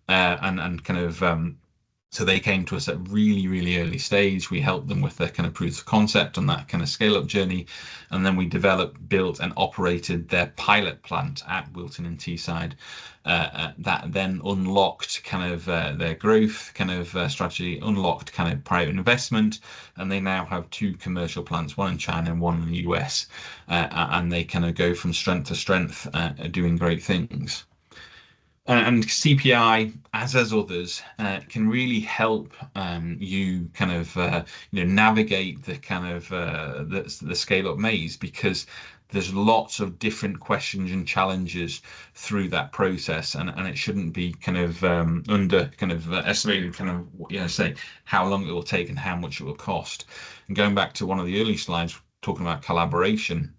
B: and kind of so they came to us at really, really early stage. We helped them with their kind of proof of concept on that kind of scale up journey. And then we developed, built and operated their pilot plant at Wilton and Teesside. That then unlocked kind of their growth kind of strategy, unlocked kind of private investment. And they now have 2 commercial plants, one in China and one in the US. And they kind of go from strength to strength, doing great things. And CPI, as others, can really help you kind of navigate the kind of the scale up maze, because there's lots of different questions and challenges through that process, and it shouldn't be kind of estimated kind of say how long it will take and how much it will cost. And going back to one of the early slides talking about collaboration,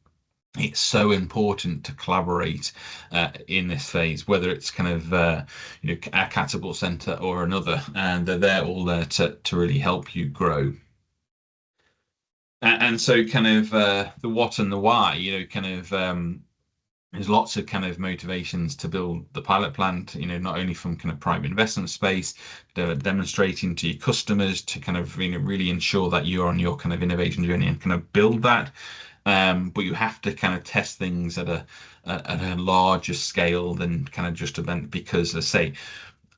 B: it's so important to collaborate in this phase, whether it's kind of a catapult center or another, and they're all there to really help you grow. And so kind of the what and the why, kind of there's lots of kind of motivations to build the pilot plant, not only from kind of private investment space, demonstrating to your customers to kind of really ensure that you're on your kind of innovation journey and kind of build that. But you have to kind of test things at a larger scale than kind of just event, because as I say,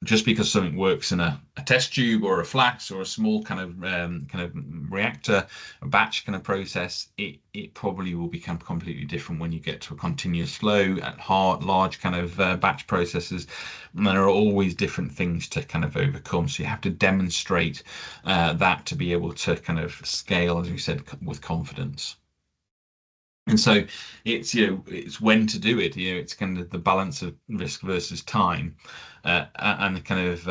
B: just because something works in a test tube or a flask or a small kind of reactor, a batch kind of process, it probably will become completely different when you get to a continuous flow at large kind of batch processes. And there are always different things to kind of overcome. So you have to demonstrate that to be able to kind of scale, as we said, with confidence. And so it's when to do it. It's kind of the balance of risk versus time, and kind of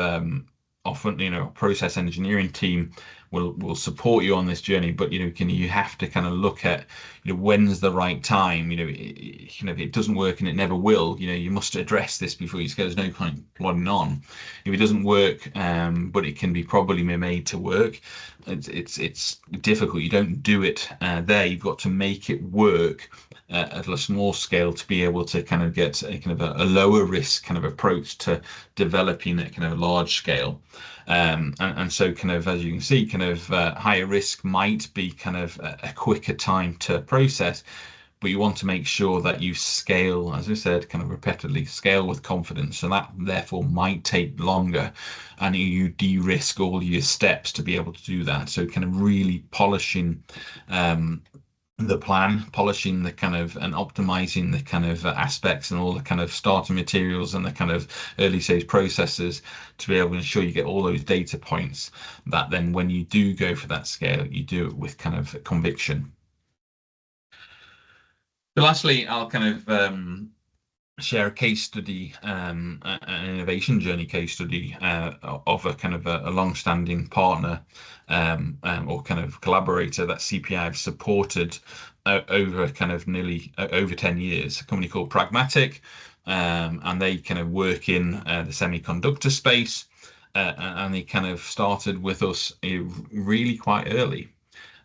B: often a process engineering team will support you on this journey, but you have to kind of look at when's the right time. If it doesn't work, and it never will, you must address this before you go. There's no point plodding on if it doesn't work, but it can be probably made to work. It's difficult. You don't do it there. You've got to make it work at a small scale to be able to kind of get a kind of a lower risk kind of approach to developing it kind of large scale. And so kind of, as you can see, kind of higher risk might be kind of a quicker time to process, but you want to make sure that you scale, as I said, kind of repeatedly scale with confidence. So that therefore might take longer, and you de-risk all your steps to be able to do that. So kind of really polishing the plan, polishing the kind of and optimizing the kind of aspects and all the kind of starter materials and the kind of early stage processes to be able to ensure you get all those data points that then when you do go for that scale, you do it with kind of conviction. So lastly, I'll kind of share a case study, an innovation journey case study of a kind of a long-standing partner or kind of collaborator that CPI have supported over kind of nearly over 10 years, a company called Pragmatic, and they kind of work in the semiconductor space, and they kind of started with us really quite early.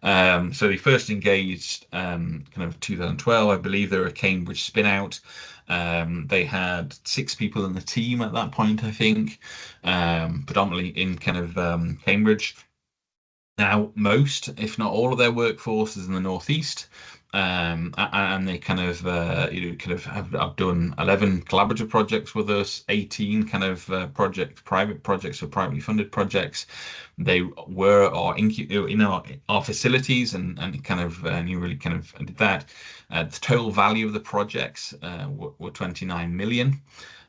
B: So they first engaged kind of 2012, I believe. They were a Cambridge spin out. They had 6 people in the team at that point, I think, predominantly in kind of Cambridge. Now, most, if not all, of their workforce is in the northeast, and they kind of have done 11 collaborative projects with us, 18 kind of private projects or privately funded projects. They were in our facilities and kind of you really kind of did that. The total value of the projects were 29 million.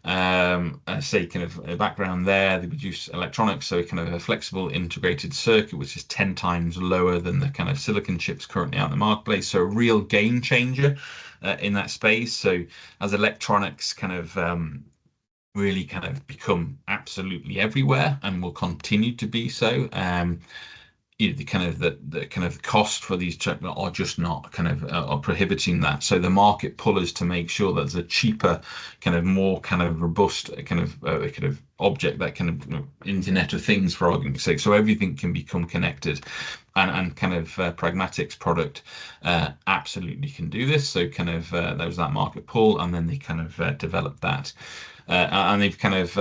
B: I say kind of a background there, they produce electronics, so kind of a flexible integrated circuit, which is 10 times lower than the kind of silicon chips currently out in the marketplace. So a real game changer in that space. So as electronics kind of really kind of become absolutely everywhere and will continue to be so, the kind of cost for these are just not kind of are prohibiting that. So the market pullers to make sure that there's a cheaper, kind of more kind of robust kind of object, that kind of Internet of Things, for argument's sake, so everything can become connected. And kind of Pragmatic's product absolutely can do this. So kind of there was that market pull, and then they kind of developed that. And they've kind of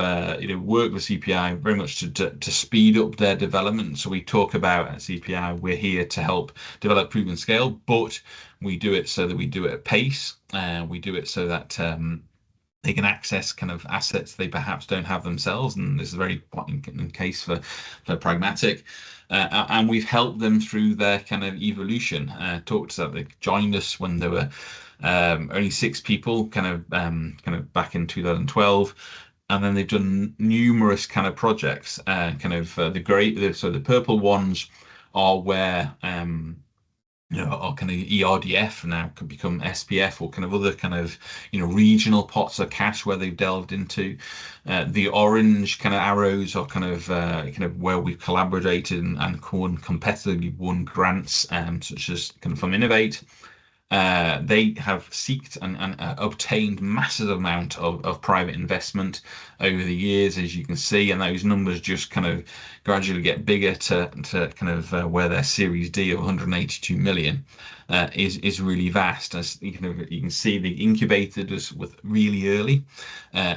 B: worked with CPI very much to speed up their development. So we talk about at CPI, we're here to help develop, prove, and scale, but we do it so that we do it at pace. We do it so that they can access kind of assets they perhaps don't have themselves, and this is a very important case for Pragmatic. And we've helped them through their kind of evolution. Talked about they joined us when there were only 6 people, kind of back in 2012, and then they've done numerous kind of projects. The purple ones are where or kind of ERDF now can become SPF, or kind of other kind of regional pots of cash where they've delved into. The orange kind of arrows are kind of where we've collaborated and competitively won grants, such as kind of from Innovate. They have sought and obtained massive amount of private investment over the years, as you can see, and those numbers just kind of gradually get bigger to kind of where their Series D of 182 million is really vast. As you can see, they incubated us with really early.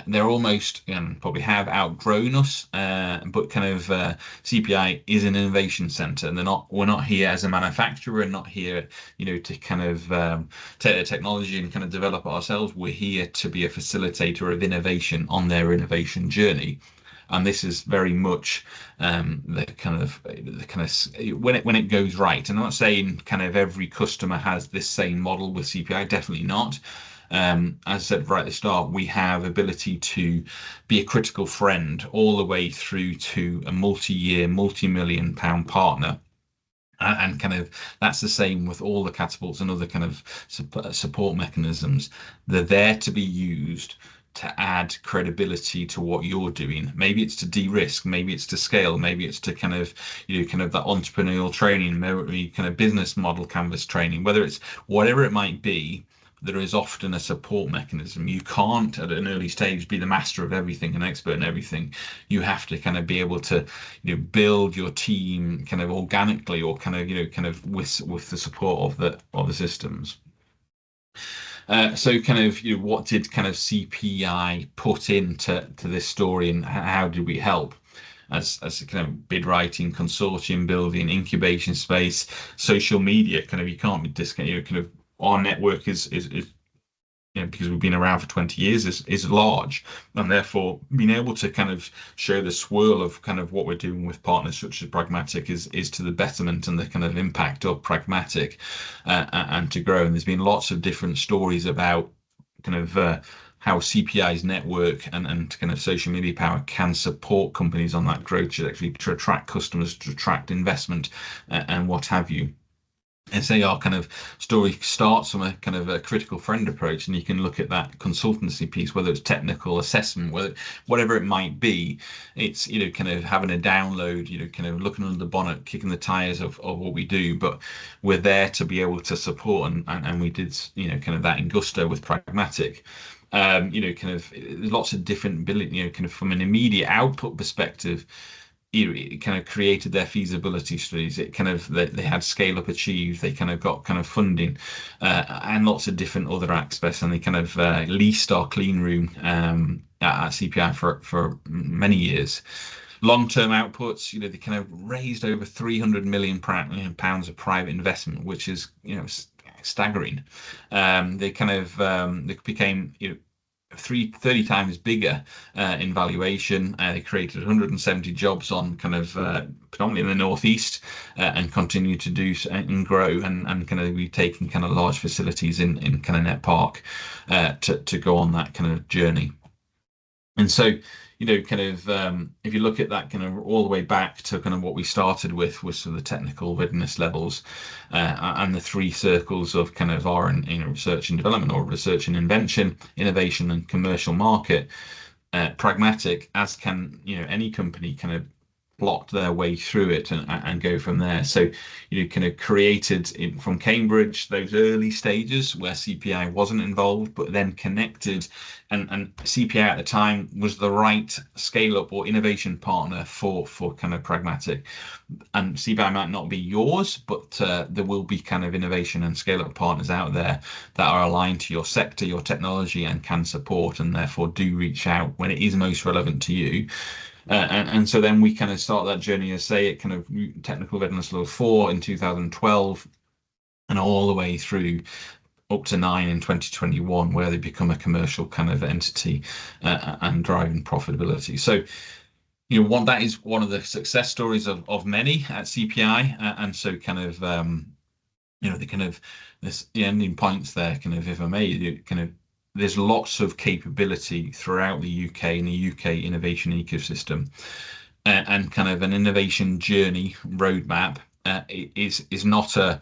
B: They're almost probably have outgrown us, but kind of CPI is an innovation center, and we're not here as a manufacturer, not here to kind of take the technology and kind of develop it ourselves. We're here to be a facilitator of innovation on their innovation journey. And this is very much the kind of when it goes right. And I'm not saying kind of every customer has this same model with CPI, definitely not. As I said right at the start, we have ability to be a critical friend all the way through to a multi-year, multi-million pound partner. And kind of that's the same with all the catapults and other kind of support mechanisms. They're there to be used to add credibility to what you're doing. Maybe it's to de-risk, maybe it's to scale, maybe it's to kind of that entrepreneurial training, maybe kind of business model canvas training, whether it's whatever it might be. There is often a support mechanism. You can't at an early stage be the master of everything, an expert in everything. You have to kind of be able to build your team kind of organically, or kind of with the support of the systems. So kind of what did kind of CPI put into this story, and how did we help? As a kind of bid writing, consortium building, incubation space, social media, kind of you can't be discounted. Kind of our network is because we've been around for 20 years is large, and therefore being able to kind of show the swirl of kind of what we're doing with partners such as Pragmatic is to the betterment and the kind of impact of Pragmatic, and to grow. And there's been lots of different stories about kind of how CPI's network and kind of social media power can support companies on that growth trajectory, to attract customers, to attract investment, and what have you. And say our kind of story starts from a kind of a critical friend approach, and you can look at that consultancy piece, whether it's technical assessment, whatever it might be. It's kind of having a download, kind of looking under the bonnet, kicking the tires of what we do, but we're there to be able to support, and we did kind of that in gusto with Pragmatic. Kind of there's lots of different ability, kind of from an immediate output perspective. It kind of created their feasibility studies. It kind of they had scale up achieved. They kind of got kind of funding, and lots of different other aspects. And they kind of leased our clean room at CPI for many years. Long-term outputs, they kind of raised over 300 million pounds of private investment, which is staggering. They kind of they became 30 times bigger in valuation. They created 170 jobs on kind of predominantly in the northeast, and continue to do and grow, and kind of be taking kind of large facilities in kind of Net Park to go on that kind of journey. And so kind of if you look at that kind of all the way back to kind of what we started with was sort of the technical readiness levels, and the 3 circles of kind of R and research and development, or research and invention, innovation, and commercial market. Pragmatic, as can any company, kind of plot their way through it and go from there. So, kind of created from Cambridge those early stages where CPI wasn't involved, but then connected, and CPI at the time was the right scale up or innovation partner for kind of pragmatic. And CPI might not be yours, but there will be kind of innovation and scale up partners out there that are aligned to your sector, your technology, and can support, and therefore do reach out when it is most relevant to you. And so then we kind of start that journey, as say, at kind of technical readiness level 4 in 2012, and all the way through up to 9 in 2021, where they become a commercial kind of entity and driving profitability. So, that is one of the success stories of many at CPI, and so kind of the kind of the ending points there, kind of, if I may, kind of, there's lots of capability throughout the UK and the UK innovation ecosystem, and kind of an innovation journey roadmap is not a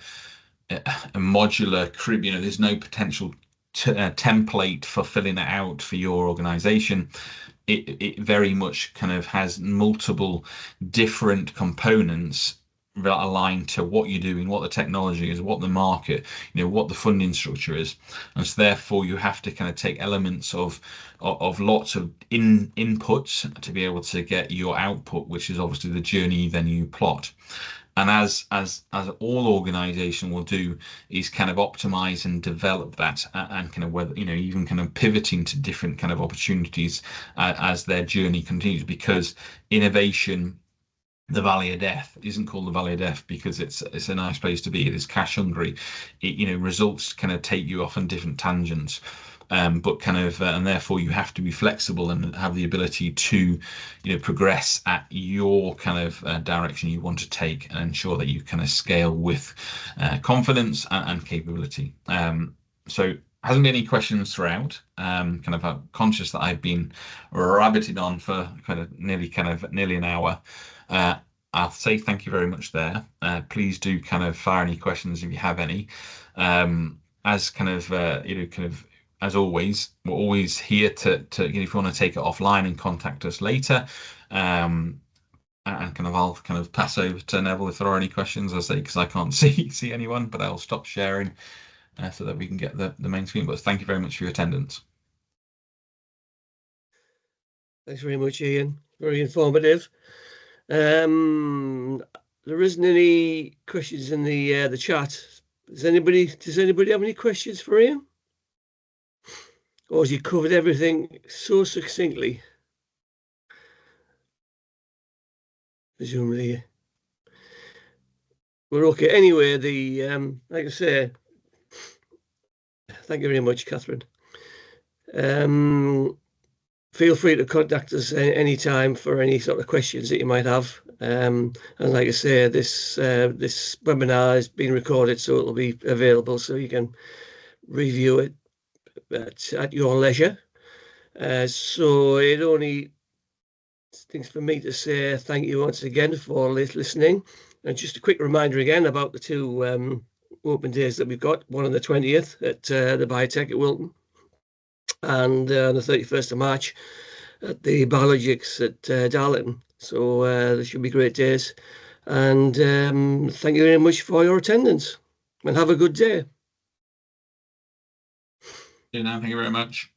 B: modular crib. There's no potential template for filling it out for your organization. It very much kind of has multiple different components that align to what you're doing, what the technology is, what the market, what the funding structure is. And so therefore you have to kind of take elements of lots of inputs to be able to get your output, which is obviously the journey then you plot. And as all organization will do, is kind of optimize and develop that, and kind of whether, even kind of pivoting to different kind of opportunities as their journey continues, because innovation, the valley of death, isn't called the valley of death because it's a nice place to be. It is cash hungry. Results kind of take you off on different tangents. But kind of, and therefore you have to be flexible and have the ability to, progress at your kind of direction you want to take, and ensure that you kind of scale with confidence and capability. So hasn't been any questions throughout. Kind of conscious that I've been rabbiting on for nearly an hour. I'll say thank you very much there. Please do kind of fire any questions if you have any. As kind of, as always, we're always here to if you want to take it offline and contact us later. And kind of, I'll kind of pass over to Neville if there are any questions, I say, because I can't see anyone, but I'll stop sharing so that we can get the main screen. But thank you very much for your attendance.
A: Thanks very much, Ian. Very informative. There isn't any questions in the chat. Does anybody have any questions for Ian? Or has he covered everything so succinctly? Presumably, we're okay. Anyway, like I say, thank you very much, Catherine. Feel free to contact us anytime for any sort of questions that you might have. And like I say, this webinar is being recorded, so it'll be available, so you can review it at your leisure. So it only things for me to say thank you once again for listening. And just a quick reminder again about the two open days that we've got, one on the 20th at the Biotech at Wilton, and on the 31st of March at the Biologics at Darlington. So there should be great days. And thank you very much for your attendance, and have a good day.
B: Thank you very much.